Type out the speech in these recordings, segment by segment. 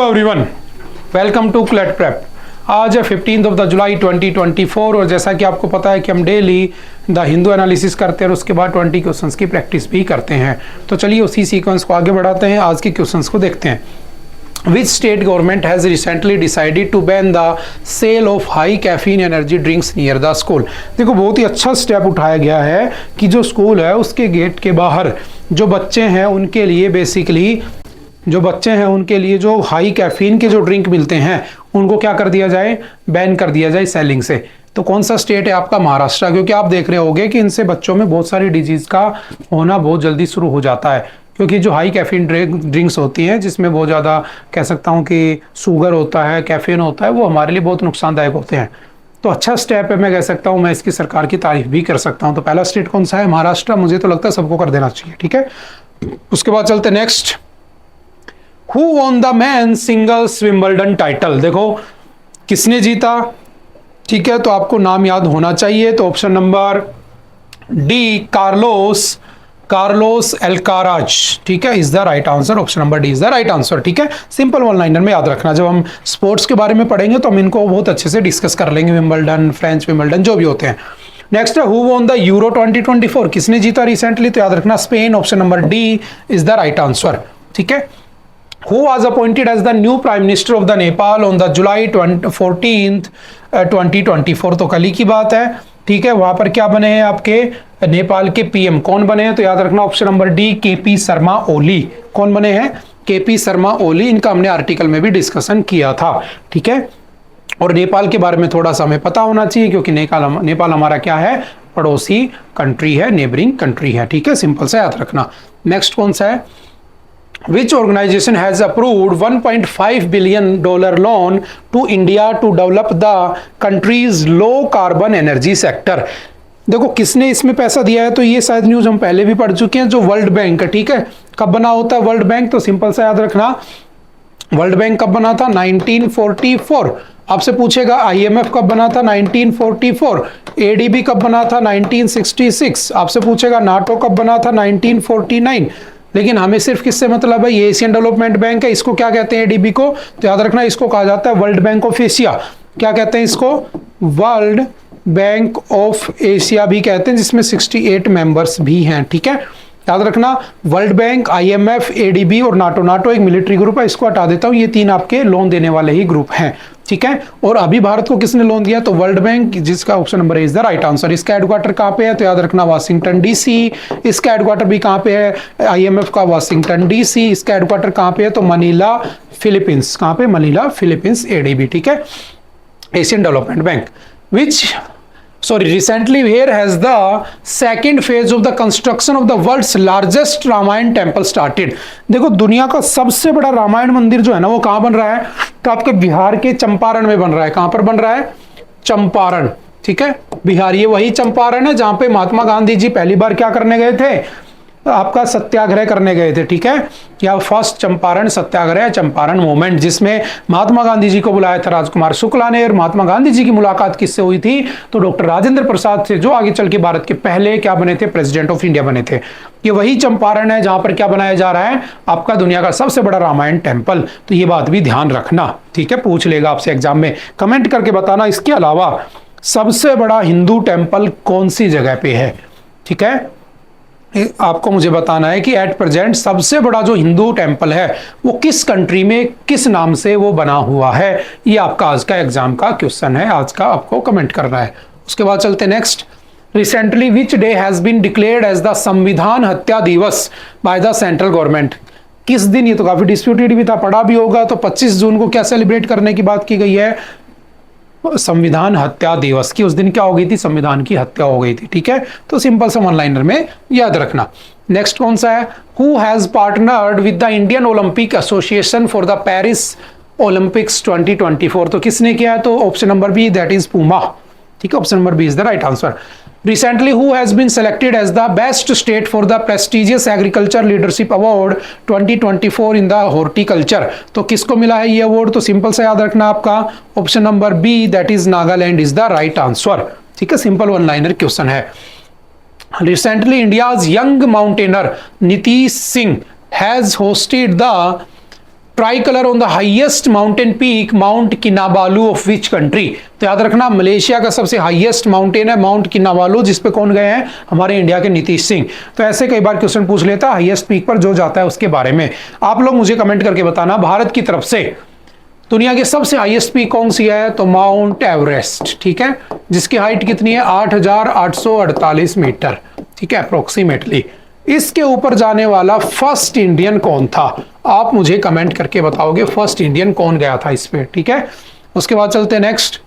Everyone, welcome to CLAT prep. आज है 15 जुलाई 2024 और जैसा कि आपको पता है कि हम डेली द हिंदू एनालिसिस करते हैं और उसके बाद 20 क्वेश्चंस की प्रैक्टिस भी करते हैं। तो चलिए उसी सीक्वेंस को आगे बढ़ाते हैं, आज के क्वेश्चंस को देखते हैं। Which state government has recently decided to ban the sale of high caffeine energy drinks near the school? देखो बहुत ही अच्छा स्टेप उठाया गया है कि जो स्कूल है उसके गेट के बाहर जो बच्चे हैं उनके लिए बेसिकली जो हाई कैफीन के जो ड्रिंक मिलते हैं उनको क्या कर दिया जाए, बैन कर दिया जाए सेलिंग से। तो कौन सा स्टेट है आपका? महाराष्ट्र। क्योंकि आप देख रहे होंगे कि इनसे बच्चों में बहुत सारी डिजीज का होना बहुत जल्दी शुरू हो जाता है, क्योंकि जो हाई कैफीन ड्रिंक्स होती हैं जिसमें बहुत ज़्यादा कह सकता हूँ कि शुगर होता है, कैफीन होता है, वो हमारे लिए बहुत नुकसानदायक होते हैं। तो अच्छा स्टेप है, मैं कह सकता हूँ, मैं इसकी सरकार की तारीफ भी कर सकता हूँ। तो पहला स्टेट कौन सा है? महाराष्ट्र। मुझे तो लगता है सबको कर देना चाहिए, ठीक है। उसके बाद चलते next. Who won the man singles Wimbledon title? देखो किसने जीता, ठीक है, तो आपको नाम याद होना चाहिए। तो ऑप्शन नंबर डी कार्लोस एल्काराज, ठीक है, is the right answer. Option number D is the right answer, ठीक है। सिंपल वन लाइनर में याद रखना, जब हम स्पोर्ट्स के बारे में पढ़ेंगे तो हम इनको बहुत अच्छे से डिस्कस कर लेंगे, विंबलडन, फ्रेंच विंबलडन जो भी होते हैं। नेक्स्ट है हु वॉन द यूरो 2024? किसने जीता रिसेंटली? तो याद रखना Spain. Option number D is the right answer, ठीक है। Who was appointed as the new Prime Minister of the Nepal on the July 14th, 2024? तो कल ही की बात है, ठीक है। वहां पर क्या बने हैं आपके नेपाल के पीएम? कौन बने हैं? तो याद रखना option number D KP Sharma Oli. कौन बने हैं? केपी शर्मा ओली। इनका हमने आर्टिकल में भी डिस्कशन किया था, ठीक है। और नेपाल के बारे में थोड़ा सा हमें पता होना चाहिए, क्योंकि नेपाल हमारा क्या है? पड़ोसी कंट्री है, नेबरिंग कंट्री है, ठीक है। सिंपल से याद रखना। नेक्स्ट कौन सा है? Which organization has approved $1.5 billion loan to India to develop the country's low carbon energy sector? देखो किसने इसमें पैसा दिया है, तो ये शायद न्यूज हम पहले भी पढ़ चुके हैं, जो वर्ल्ड बैंक है, ठीक है। कब बना होता है वर्ल्ड बैंक? तो सिंपल सा याद रखना, वर्ल्ड बैंक कब बना था? 1944। आपसे पूछेगा आईएमएफ कब बना था? 1944। एडीबी कब बना था? 1966। आपसे पूछेगा नाटो कब बना था? 1949। लेकिन हमें सिर्फ किससे मतलब है? ये एशियन डेवलपमेंट बैंक है। इसको क्या कहते हैं? एडीबी को? तो याद रखना इसको कहा जाता है वर्ल्ड बैंक ऑफ एशिया। क्या कहते हैं इसको? वर्ल्ड बैंक ऑफ एशिया भी कहते हैं, जिसमें 68 मेंबर्स भी हैं, ठीक है। याद रखना वर्ल्ड बैंक, आईएमएफ, एडीबी और नाटो। नाटो एक मिलिट्री ग्रुप है, इसको हटा देता हूं, ये तीन आपके लोन देने वाले ही ग्रुप हैं, ठीक है। और अभी भारत को किसने लोन दिया? तो वर्ल्ड बैंक, जिसका option number is the right answer. इसका हेडक्वार्टर कहां पे है? तो याद रखना वाशिंगटन डीसी। इसका हेडक्वार्टर भी कहां पे है? आईएमएफ का वाशिंगटन डीसी। इसका हेडक्वार्टर कहां पे है? तो मनीला फिलीपींस। कहां पे? मनीला फिलीपींस, एडीबी, ठीक है, Asian development bank. Recently where has the second phase of the construction of the world's largest Ramayana temple started? देखो दुनिया का सबसे बड़ा रामायण मंदिर जो है ना, वो कहाँ बन रहा है? तो आपके बिहार के चंपारण में बन रहा है। कहाँ पर बन रहा है? चंपारण, ठीक है, बिहार। ये वही चंपारण है जहां पे महात्मा गांधी जी पहली बार क्या करने गए थे? आपका सत्याग्रह करने गए थे, ठीक है। या फर्स्ट चंपारण सत्याग्रह, चंपारण मूवमेंट, जिसमें महात्मा गांधी जी को बुलाया था राजकुमार शुक्ला ने। और महात्मा गांधी जी की मुलाकात किससे हुई थी? तो डॉक्टर राजेंद्र प्रसाद से, जो आगे चल के भारत के पहले क्या बने थे? प्रेसिडेंट ऑफ इंडिया बने थे। ये वही चंपारण है जहां पर क्या बनाया जा रहा है? आपका दुनिया का सबसे बड़ा रामायण टेम्पल। तो ये बात भी ध्यान रखना, ठीक है, पूछ लेगा आपसे एग्जाम में। कमेंट करके बताना इसके अलावा सबसे बड़ा हिंदू टेम्पल कौन सी जगह पे है, ठीक है। आपको मुझे बताना है कि एट प्रेजेंट सबसे बड़ा जो हिंदू टेम्पल है वो किस कंट्री में, किस नाम से वो बना हुआ है। ये आपका आज का एग्जाम का क्वेश्चन है, आज का आपको कमेंट करना है। उसके बाद चलते next. Recently which day has been declared as the Samvidhan Hatya दिवस बाय द सेंट्रल गवर्नमेंट? किस दिन? ये तो काफी डिस्प्यूटेड भी था, पढ़ा भी होगा। तो 25 जून को क्या सेलिब्रेट करने की बात की गई है? संविधान हत्या दिवस की। उस दिन क्या हो गई थी? संविधान की हत्या हो गई थी, ठीक है। तो सिंपल सा वन लाइनर में याद रखना। नेक्स्ट कौन सा है? Who has partnered with the Indian Olympic Association for the Paris Olympics 2024? तो किसने किया है? तो option number B, that is Puma, ठीक है। Option number B is the right answer. Recently, who has been selected as the best state for the prestigious Agriculture Leadership Award 2024 in the horticulture? तो किसको मिला है ये award? तो simple से याद रखना आपका option number B, that is Nagaland is the right answer, ठीक है। सिंपल वन लाइनर क्वेश्चन है। Recently, India's young mountaineer Nitish Singh has hosted the tricolour on the highest mountain peak mount Kinabalu of which country. तो याद रखना Malaysia का सबसे highest mountain है mount Kinabalu, जिस पे कौन गए हैं, हमारे इंडिया के नीतीश सिंह। तो ऐसे कई बार क्वेश्चन पूछ लेता है हाईएस्ट पीक पर जो जाता है उसके बारे में। आप लोग मुझे कमेंट करके बताना भारत की तरफ से दुनिया की सबसे हाईएस्ट पीक कौन सी है, तो माउंट एवरेस्ट, ठीक है, जिसकी हाइट कितनी है 8,848 मीटर, ठीक है, अप्रोक्सीमेटली। इसके ऊपर जाने वाला फर्स्ट इंडियन कौन था, आप मुझे कमेंट करके बताओगे फर्स्ट इंडियन कौन गया था इस पे, ठीक है। उसके बाद चलते हैं next.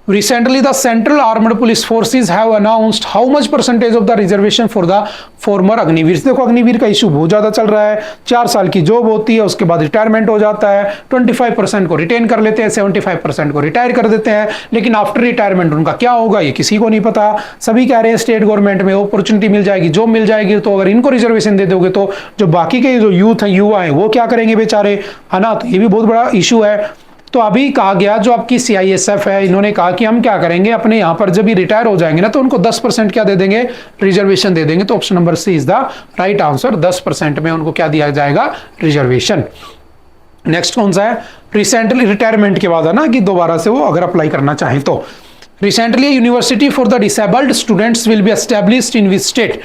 Recently, the Central Armed Police Forces have announced how much percentage of the reservation for the former Agniveer. देखो अग्निवीर का इशू बहुत ज्यादा चल रहा है, 4 साल की जॉब होती है, उसके बाद रिटायरमेंट हो जाता है, 25% को रिटेन कर लेते हैं, 75% को रिटायर कर देते हैं, लेकिन आफ्टर रिटायरमेंट उनका क्या होगा ये किसी को नहीं पता। सभी कह रहे हैं स्टेट गवर्नमेंट में अपॉर्चुनिटी मिल जाएगी, जॉब मिल जाएगी, तो अगर इनको रिजर्वेशन दे दोगे तो जो बाकी के जो यूथ हैं, युवा हैं, वो क्या करेंगे बेचारे, है ना। तो ये भी बहुत बड़ा इशू है। तो अभी कहा गया जो आपकी CISF है, इन्होंने कहा कि हम क्या करेंगे, अपने यहाँ पर जब भी रिटायर हो जाएंगे ना तो उनको 10% क्या दे देंगे, रिजर्वेशन दे देंगे। तो option number C is the right answer, 10% में उनको क्या दिया जाएगा, रिजर्वेशन। नेक्स्ट कौन सा है, रिसेंटली रिटायरमेंट के बाद है ना कि दोबारा से वो अगर अप्लाई करना चाहें तो। Recently university for the disabled students will be established in which state.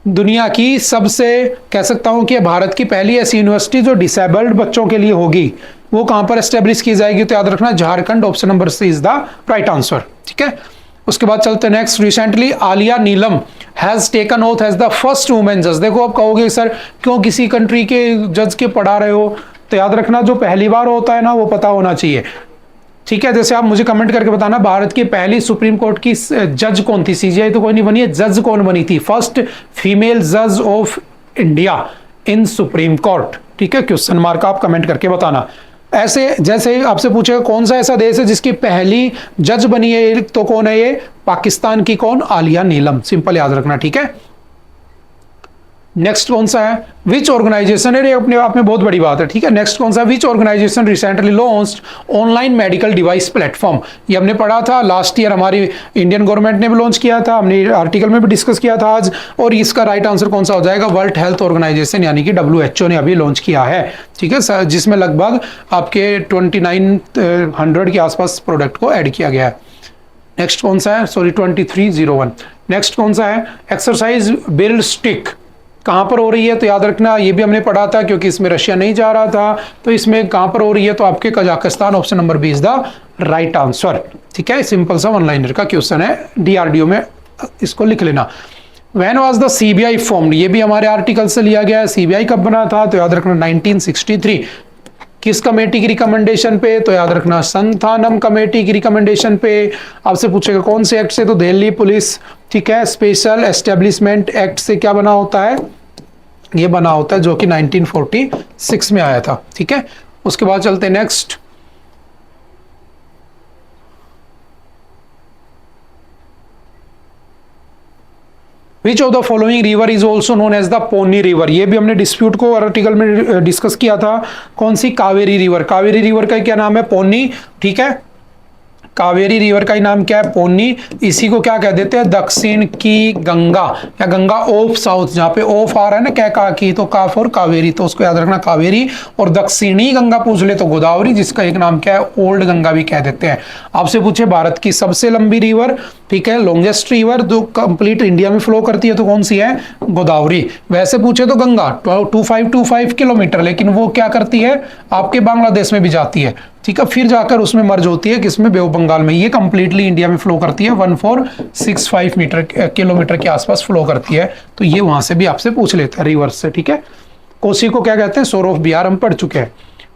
दुनिया की सबसे कह सकता हूं कि भारत की पहली ऐसी यूनिवर्सिटी जो डिसेबल्ड बच्चों के लिए होगी, वो कहां पर एस्टेब्लिश की जाएगी, तो याद रखना Jharkhand, option number C is the right answer, ठीक है। उसके बाद चलते हैं next. Recently Aliya Neelam has taken oath as the first women जज। देखो आप कहोगे सर क्यों किसी कंट्री के जज के पढ़ा रहे हो, तो याद रखना जो पहली बार होता है ना वो पता होना चाहिए, ठीक है। जैसे आप मुझे कमेंट करके बताना भारत की पहली सुप्रीम कोर्ट की जज कौन थी, CJI तो कोई नहीं बनी है, जज कौन बनी थी, फर्स्ट फीमेल जज of India in supreme court, ठीक है। क्वेश्चन मार्क आप कमेंट करके बताना। ऐसे जैसे आपसे पूछेगा कौन सा ऐसा देश है जिसकी पहली जज बनी है, तो कौन है ये, पाकिस्तान की कौन, आलिया नीलम, सिंपल याद रखना, ठीक है। नेक्स्ट कौन सा है, विच ऑर्गेनाइजेशन है, अपने आप में बहुत बड़ी बात है, ठीक है। नेक्स्ट कौन सा, which organisation recently launched online medical device platform. ये हमने पढ़ा था लास्ट ईयर, हमारी इंडियन गवर्नमेंट ने भी लॉन्च किया था, हमने आर्टिकल में भी डिस्कस किया था आज। और इसका राइट आंसर कौन सा हो जाएगा, वर्ल्ड हेल्थ ऑर्गेनाइजेशन यानी कि WHO ने अभी लॉन्च किया है, ठीक है, जिसमें लगभग आपके 2900 के आसपास प्रोडक्ट को ऐड किया गया है। नेक्स्ट कौन सा है, सॉरी 2301। नेक्स्ट कौन सा है, एक्सरसाइज बिल्ड स्टिक कहां पर हो रही है, तो याद रखना ये भी हमने पढ़ा था, क्योंकि इसमें रशिया नहीं जा रहा था, तो इसमें कहां पर हो रही है, तो आपके Kazakhstan, option number B is the right answer, ठीक है। सिंपल सा वन लाइनर का क्वेश्चन है, DRDO में इसको लिख लेना। When was the CBI formed, ये भी हमारे आर्टिकल से लिया गया है। CBI कब बना था, तो याद रखना 1963। किस कमेटी की रिकमेंडेशन पे, तो याद रखना संथानम कमेटी की रिकमेंडेशन पे। आपसे पूछेगा कौन से एक्ट से, तो दिल्ली पुलिस, ठीक है, स्पेशल एस्टेब्लिशमेंट एक्ट से क्या बना होता है, ये बना होता है, जो कि 1946 में आया था, ठीक है। उसके बाद चलते हैं next. Which of the following river is also known as the Ponni river. ये भी हमने डिस्प्यूट को आर्टिकल में डिस्कस किया था। कौन सी, कावेरी रिवर। कावेरी रिवर का क्या नाम है, पोनी, ठीक है। कावेरी रिवर का ही नाम क्या है, पोनी। इसी को क्या कह देते हैं, दक्षिण की गंगा या गंगा ऑफ साउथ, जहाँ पे ऑफ आ रहा है ना क्या का की, तो का फॉर कावेरी, तो उसको याद रखना कावेरी। और दक्षिणी गंगा पूछ ले तो गोदावरी, जिसका एक नाम क्या है, ओल्ड गंगा भी कह देते हैं। आपसे पूछे भारत की सबसे लंबी रिवर, ठीक है, लॉन्गेस्ट रिवर जो कंप्लीट इंडिया में फ्लो करती है, तो कौन सी है, गोदावरी। वैसे पूछे तो गंगा 2525 किलोमीटर, लेकिन वो क्या करती है, आपके बांग्लादेश में भी जाती है, ठीक है, फिर जाकर उसमें मर्ज होती है किसमें, बे ऑफ बंगाल में। ये कंप्लीटली इंडिया में फ्लो करती है, 1465 किलोमीटर के आसपास फ्लो करती है। तो ये वहां से भी आपसे पूछ लेता है रिवर्स से, ठीक है। कोसी को क्या कहते हैं, सोर ऑफ बिहार, हम पढ़ चुके हैं।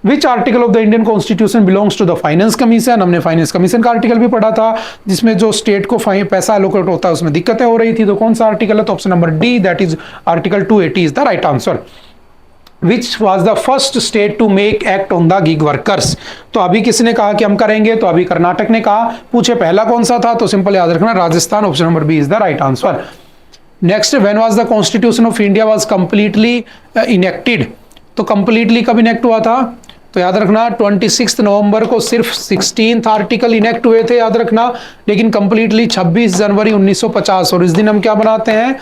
Which article of the Indian constitution belongs to the finance commission. हमने फाइनेंस कमीशन का आर्टिकल भी पढ़ा था, जिसमें जो स्टेट को पैसा एलोकेट होता है उसमें दिक्कतें हो रही थी। तो कौन सा आर्टिकल है, तो option number D, that is article 280 is the right answer. Which was the first state to make act on the gig workers. तो अभी किसने कहा कि हम करेंगे, तो अभी कर्नाटक ने कहा। पूछे पहला कौन सा था, तो सिंपल याद रखना Rajasthan, option number B is the right answer. Next, when was the constitution of India was completely enacted. तो कंप्लीटली कब इनेक्ट हुआ था, तो याद रखना 26 नवंबर को सिर्फ 16th आर्टिकल इनेक्ट हुए थे, याद रखना। लेकिन कंप्लीटली 26 जनवरी 1950, और इस दिन हम क्या बनाते हैं,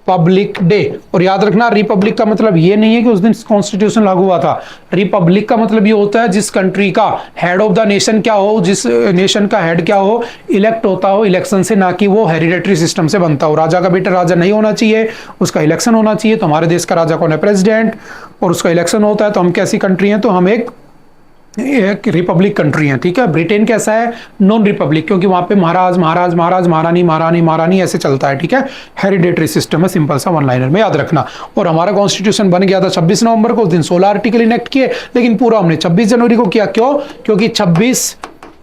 रिपब्लिक डे। और याद रखना रिपब्लिक का मतलब ये नहीं है कि उस दिन कॉन्स्टिट्यूशन लागू हुआ था। रिपब्लिक का मतलब ये होता है जिस कंट्री का हेड ऑफ द नेशन क्या हो, जिस नेशन का हेड क्या हो, इलेक्ट होता हो इलेक्शन से, ना कि वो हेरिडेटरी सिस्टम से बनता हो। राजा का बेटा राजा नहीं होना चाहिए, उसका इलेक्शन होना चाहिए। तो हमारे देश का राजा कौन है? प्रेसिडेंट, और उसका इलेक्शन होता है। तो हम कैसी कंट्री हैं? तो हम एक रिपब्लिक कंट्री है, ठीक है। ब्रिटेन कैसा है? नॉन रिपब्लिक, क्योंकि वहां पे महाराज महाराज महाराज, महारानी महारानी महारानी ऐसे चलता है, ठीक है। हेरिडेटरी सिस्टम है, सिंपल सा वन लाइनर में याद रखना। और हमारा कॉन्स्टिट्यूशन बन गया था 26 नवंबर को। उस दिन 16 आर्टिकल इनेक्ट किए, लेकिन पूरा हमने 26 जनवरी को किया। क्यों? क्योंकि 26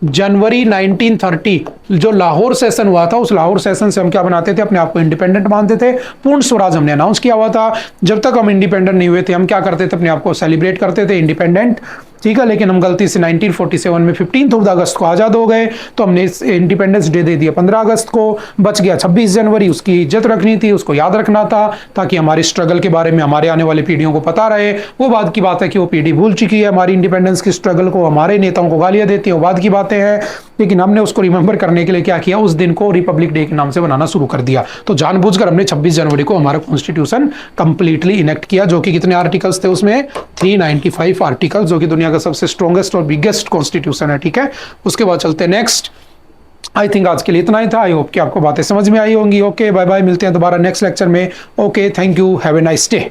जनवरी 1930 जो लाहौर सेशन हुआ था, उस लाहौर सेशन से हम क्या बनाते थे? अपने आप को इंडिपेंडेंट मानते थे। पूर्ण स्वराज हमने अनाउंस किया हुआ था। जब तक हम इंडिपेंडेंट नहीं हुए थे, हम क्या करते थे? अपने आप को सेलिब्रेट करते थे इंडिपेंडेंट, ठीक है। लेकिन हम गलती से 1947 में 15 अगस्त को आजाद हो गए, तो हमने इंडिपेंडेंस डे दे दिया 15 अगस्त को। बच गया 26 जनवरी, उसकी इज्जत रखनी थी, उसको याद रखना था, ताकि हमारी स्ट्रगल के बारे में हमारे आने वाली पीढ़ियों को पता रहे। वो बात की बात है कि वो पीढ़ी भूल चुकी है हमारी इंडिपेंडेंस की स्ट्रगल को, हमारे नेताओं को गालियां देती है, वो बात की बातें हैं। लेकिन हमने उसको रिमेंबर करने के लिए क्या किया? उस दिन को रिपब्लिक डे के नाम से बनाना शुरू कर दिया। तो जानबूझकर हमने 26 जनवरी को हमारा कॉन्स्टिट्यूशन कंप्लीटली इनेक्ट किया, जो कि कितने आर्टिकल्स थे उसमें? 395 आर्टिकल्स, जो कि दुनिया का सबसे स्ट्रॉन्गेस्ट और बिगेस्ट कॉन्स्टिट्यूशन है, ठीक है। उसके बाद चलते हैं नेक्स्ट। आई थिंक आज के लिए इतना ही था। आई होप कि आपको बातें समझ में आई होंगी। ओके, बाय बाय, मिलते हैं दोबारा नेक्स्ट लेक्चर में। Okay, thank you, have a nice day.